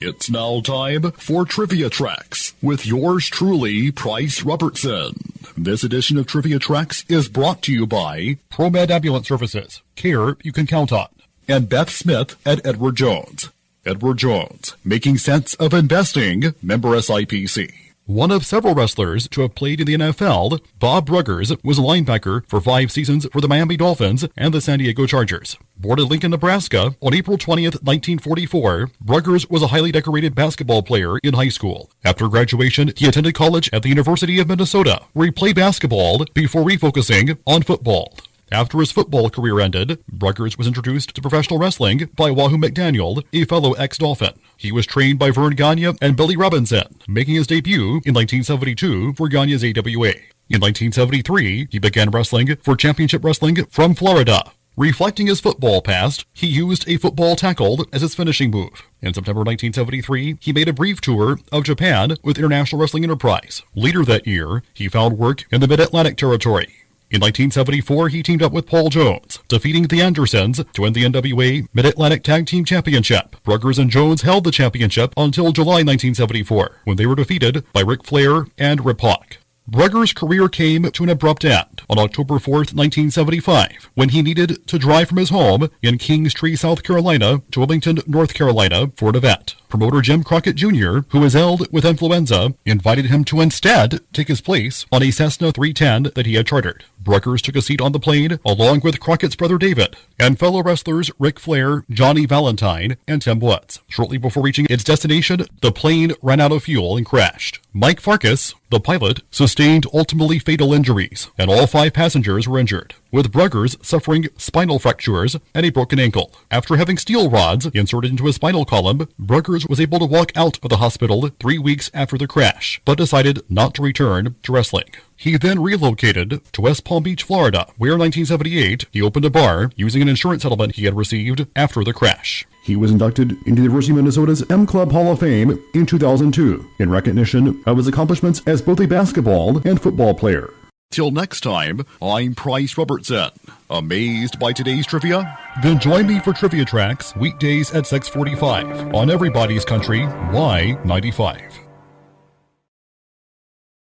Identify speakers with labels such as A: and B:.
A: It's now time for Trivia Tracks with yours truly, Price Robertson. This edition of Trivia Tracks is brought to you by ProMed Ambulance Services, care you can count on, and Beth Smith at Edward Jones. Edward Jones, making sense of investing, member SIPC. One of several wrestlers to have played in the NFL, Bob Bruggers was a linebacker for 5 seasons for the Miami Dolphins and the San Diego Chargers. Born in Lincoln, Nebraska, on April 20th, 1944, Bruggers was a highly decorated basketball player in high school. After graduation, he attended college at the University of Minnesota, where he played basketball before refocusing on football. After his football career ended, Bruggers was introduced to professional wrestling by Wahoo McDaniel, a fellow ex-Dolphin. He was trained by Vern Gagne and Billy Robinson, making his debut in 1972 for Gagne's AWA. In 1973, he began wrestling for Championship Wrestling from Florida. Reflecting his football past, he used a football tackle as his finishing move. In September 1973, he made a brief tour of Japan with International Wrestling Enterprise. Later that year, he found work in the Mid-Atlantic territory. In 1974, he teamed up with Paul Jones, defeating the Andersons to win the NWA Mid-Atlantic Tag Team Championship. Bruggers and Jones held the championship until July 1974, when they were defeated by Ric Flair and Rip Hawk. Bruggers' career came to an abrupt end on October 4th, 1975, when he needed to drive from his home in Kingstree, South Carolina, to Wilmington, North Carolina, for an event. Promoter Jim Crockett Jr., who was ill with influenza, invited him to instead take his place on a Cessna 310 that he had chartered. Bruggers took a seat on the plane along with Crockett's brother David and fellow wrestlers Ric Flair, Johnny Valentine, and Tim Woods. Shortly before reaching its destination, the plane ran out of fuel and crashed. Mike Farkas, the pilot, sustained ultimately fatal injuries, and all 5 passengers were injured, with Bruggers suffering spinal fractures and a broken ankle. After having steel rods inserted into his spinal column, Bruggers was able to walk out of the hospital 3 weeks after the crash, but decided not to return to wrestling. He then relocated to West Palm Beach, Florida, where in 1978 he opened a bar using an insurance settlement he had received after the crash. He was inducted into the University of Minnesota's M Club Hall of Fame in 2002 in recognition of his accomplishments as both a basketball and football player. Till next time, I'm Price Robertson. Amazed by today's trivia? Then join me for Trivia Tracks weekdays at 6:45 on Everybody's Country Y95.